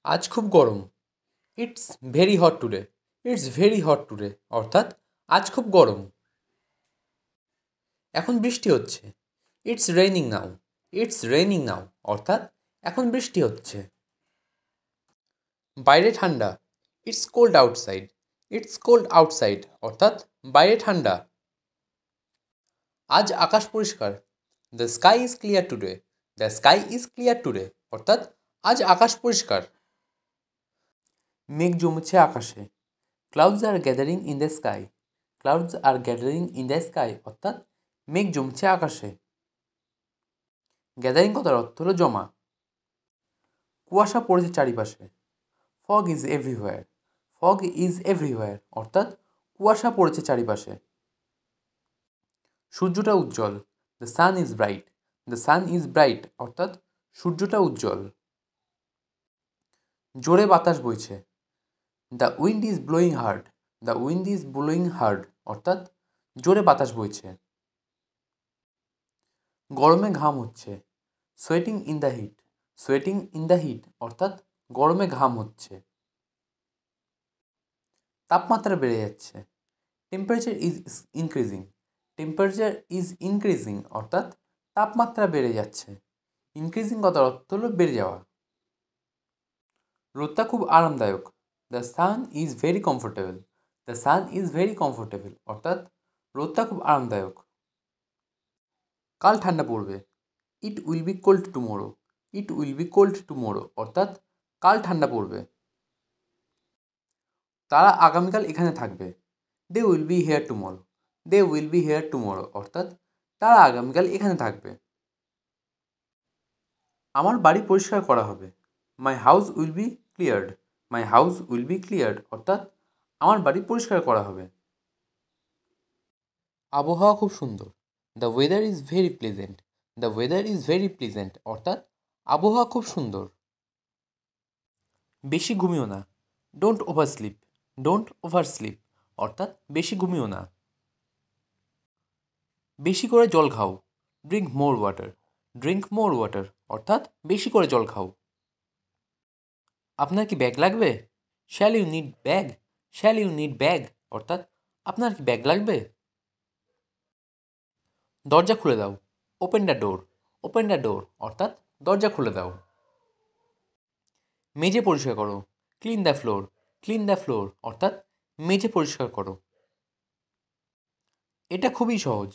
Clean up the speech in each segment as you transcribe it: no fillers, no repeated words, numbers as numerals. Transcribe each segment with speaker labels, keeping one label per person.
Speaker 1: আজ খুব গরম। It's very hot today. It's very hot today অর্থাৎ আজ খুব গরম। এখন বৃষ্টি হচ্ছে। It's raining now. It's raining now অর্থাৎ এখন বৃষ্টি হচ্ছে। বাইরে ঠান্ডা। It's cold outside. It's cold outside অর্থাৎ বাইরে ঠান্ডা। আজ আকাশ পরিষ্কার। The sky is clear today. The sky is clear today অর্থাৎ আজ আকাশ পরিষ্কার। মেঘ জমেছে আকাশে। Clouds are gathering in the sky. Clouds are gathering in the sky অর্থাৎ মেঘ জমছে আকাশে। গ্যাদারিং কথার অর্থ হলো জমা। কুয়াশা পড়েছে চারিপাশে। Fog is everywhere. Fog is everywhere অর্থাৎ কুয়াশা পড়েছে চারিপাশে। সূর্যটা উজ্জ্বল। The sun is bright. The sun is bright অর্থাৎ সূর্যটা উজ্জ্বল। জোরে বাতাস বইছে। The wind is blowing hard. The wind is blowing hard অর্থাৎ জোরে বাতাস বইছে। গরমে ঘাম হচ্ছে। Sweating in the heat. Sweating in the heat অর্থাৎ গরমে ঘাম হচ্ছে। তাপমাত্রা বেড়ে যাচ্ছে। Temperature is increasing. Temperature is increasing অর্থাৎ তাপমাত্রা বেড়ে যাচ্ছে। ইনক্রিজিং কথার অর্থ হলো বেড়ে যাওয়া। রোদটা খুব আরামদায়ক। The sun is very comfortable. The sun is very comfortable অর্থাৎ রোদটা খুব আরামদায়ক। কাল ঠান্ডা পড়বে। It will be cold tomorrow. It will be cold tomorrow অর্থাৎ কাল ঠান্ডা পড়বে। তারা আগামীকাল এখানে থাকবে। They will be here tomorrow. They will be here tomorrow অর্থাৎ তারা আগামীকাল এখানে থাকবে। আমার বাড়ি পরিষ্কার করা হবে। My house will be cleared. My house will be cleared অর্থাৎ আমার বাড়ি পরিষ্কার করা হবে। আবহাওয়া খুব সুন্দর। The weather is very pleasant. The weather is very pleasant অর্থাৎ আবহাওয়া খুব সুন্দর। বেশি ঘুমিও না। Don't oversleep. Don't oversleep অর্থাৎ বেশি ঘুমিও না। বেশি করে জল খাও। Drink more water. Drink more water অর্থাৎ বেশি করে জল খাও। আপনার কি ব্যাগ লাগবে? Shall you need bag. Shall you need bag অর্থাৎ আপনার কি ব্যাগ লাগবে? দরজা খুলে দাও। Open the door. Open the door অর্থাৎ দরজা খুলে দাও। মেঝে পরিষ্কার করো। Clean the floor. Clean the floor অর্থাৎ মেঝে পরিষ্কার করো। এটা খুবই সহজ।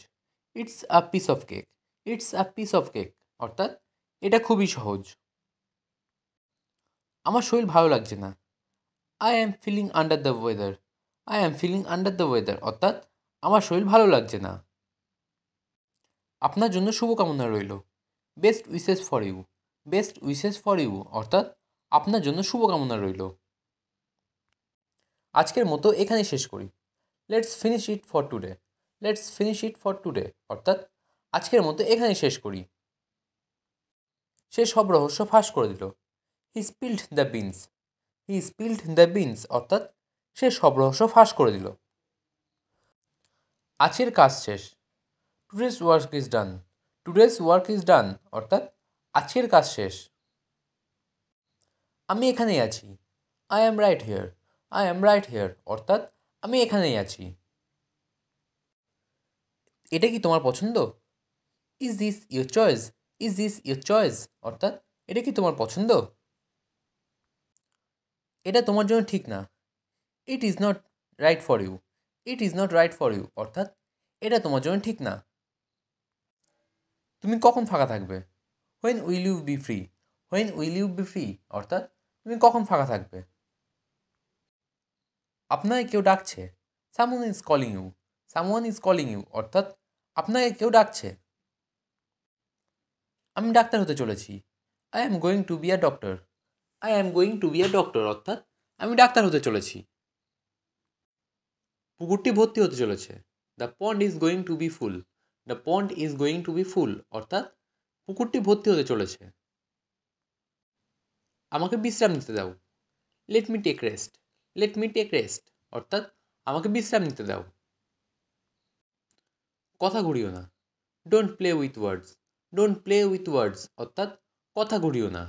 Speaker 1: It's a piece of cake. It's a piece of cake অর্থাৎ এটা খুবই সহজ। আমার শরীর ভালো লাগছে না। I am feeling under the weather. I am feeling under the weather অর্থাৎ আমার শরীর ভালো লাগছে না। আপনার জন্য শুভকামনা রইল। Best wishes for you. Best wishes for you অর্থাৎ আপনার জন্য শুভকামনা রইল। আজকের মতো এখানে শেষ করি। Let's finish it for today. Let's finish it for today অর্থাৎ আজকের মতো এখানে শেষ করি। সে সব রহস্য ফাঁস করে দিল। He spilled the beans. He spilled the beans অর্থাৎ সে সব রহস্য ফাঁস করে দিল। আজকের কাজ শেষ। Today's work is done. Today's work is done অর্থাৎ আজকের কাজ শেষ। আমি এখানেই আছি। I am right here. I am right here অর্থাৎ আমি এখানেই আছি। এটা কি তোমার পছন্দ? Is this your choice? Is this your choice অর্থাৎ এটা কি তোমার পছন্দ? এটা তোমার জন্য ঠিক না। It is not right for you. It is not right for you অর্থাৎ এটা তোমার জন্য ঠিক না। তুমি কখন ফাঁকা থাকবে? When will you be free? When will you be free অর্থাৎ তুমি কখন ফাঁকা থাকবে? আপনাকে কেউ ডাকছে। Someone is calling you. Someone is calling you অর্থাৎ আপনাকে কেউ ডাকছে। আমি ডাক্তার হতে চলেছি। I am going to be a doctor. I am going to be a doctor অর্থাৎ আমি ডাক্তার হতে চলেছি। পুকুরটি ভর্তি হতে চলেছে। The pond is going to be full. The pond is going to be full অর্থাৎ পুকুরটি ভর্তি হতে চলেছে। আমাকে বিশ্রাম নিতে দাও। Let me take rest. Let me take rest অর্থাৎ আমাকে বিশ্রাম নিতে দাও। কথা ঘুরিও না। Don't play with words. Don't play with words অর্থাৎ কথা ঘুরিও না।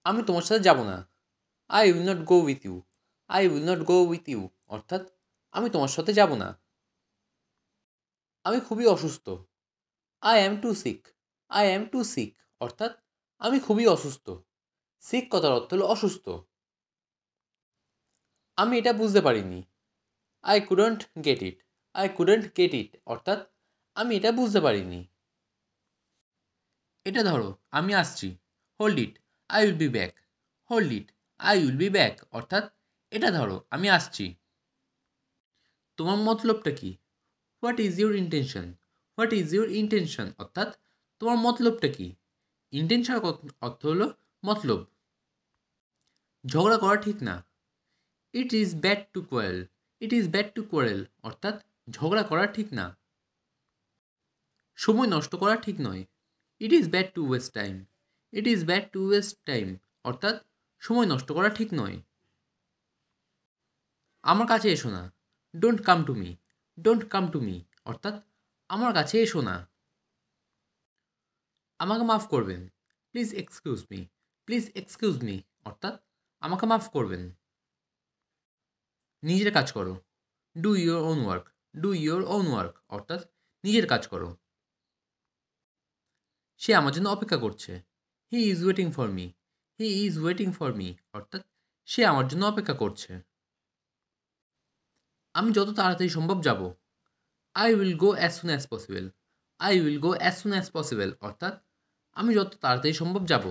Speaker 1: আমি তোমার সাথে যাব না। I will not go with you. I will not go with you অর্থাৎ আমি তোমার সাথে যাব না। আমি খুবই অসুস্থ। I am to seek. I am to seek অর্থাৎ আমি খুবই অসুস্থ। সিক কথার অর্থ হলো অসুস্থ। আমি এটা বুঝতে পারিনি। I couldn't get it. I couldn't get it অর্থাৎ আমি এটা বুঝতে পারিনি। এটা ধরো, আমি আসছি। Hold it, I will be back. Hold it, I will be back অর্থাৎ এটা ধরো, আমি আসছি। তোমার মতলবটা কি? What is your intention? What is your intention অর্থাৎ তোমার মতলবটা কি? ইন্টেনশন অর্থ হলো মতলব। ঝগড়া করা ঠিক না। It is bad to quarrel. It is bad to quarrel অর্থাৎ ঝগড়া করা ঠিক না। সময় নষ্ট করা ঠিক নয়। ইট is bad two waste time. It is bad two waste time অর্থাৎ সময় নষ্ট করা ঠিক নয়। আমার কাছে এসো না। Don't come to me. Don't come to me অর্থাৎ আমার কাছে এসো না। আমাকে মাফ করবেন। Please excuse me. Please excuse me অর্থাৎ আমাকে মাফ করবেন। নিজের কাজ করো। Do your own work. Do your own work অর্থাৎ নিজের কাজ করো। সে আমার জন্য অপেক্ষা করছে। He is waiting for me. He is waiting for me অর্থাৎ সে আমার জন্য অপেক্ষা করছে। আমি যত তাড়াতাড়ি সম্ভব যাব। I will go as soon as possible. I will go as soon as possible অর্থাৎ আমি যত তাড়াতাড়ি সম্ভব যাব।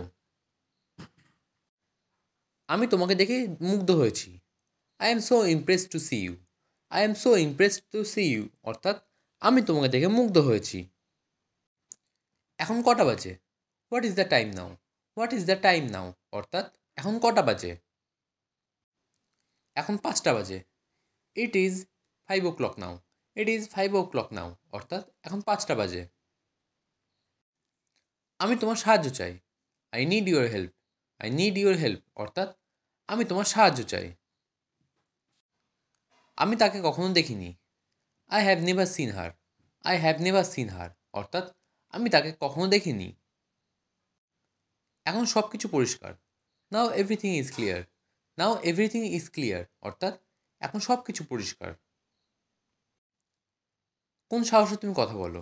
Speaker 1: আমি তোমাকে দেখে মুগ্ধ হয়েছি। I am so impressed to see you. I am so impressed to see you অর্থাৎ আমি তোমাকে দেখে মুগ্ধ হয়েছি। এখন কটা বাজে? What is the time now? What is the time now অর্থাৎ এখন কটা বাজে? এখন 5টা বাজে। It is 5 o'clock now. It is 5 o'clock নাও অর্থাৎ এখন 5টা বাজে। আমি তোমার সাহায্য চাই। I need your help. I need your help অর্থাৎ আমি তোমার সাহায্য চাই। আমি তাকে কখনো দেখিনি। I have never seen her. I have never seen her অর্থাৎ আমি তাকে কখনো দেখিনি। এখন সব কিছু পরিষ্কার। নাও everything is clear. Now everything is clear অর্থাৎ এখন সব কিছু পরিষ্কার। কোন সাহসে তুমি কথা বলো?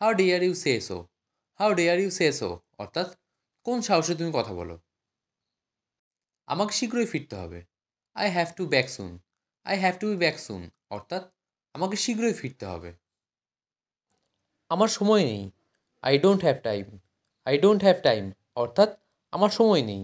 Speaker 1: How dare you say so? How dare you say so অর্থাৎ কোন সাহসে তুমি কথা বলো? আমাকে শীঘ্রই ফিরতে হবে। I have to back soon. I have to be back soon অর্থাৎ আমাকে শীঘ্রই ফিরতে হবে। আমার সময় নেই। I don't have time. I don't have time অর্থাৎ আমার সময় নেই।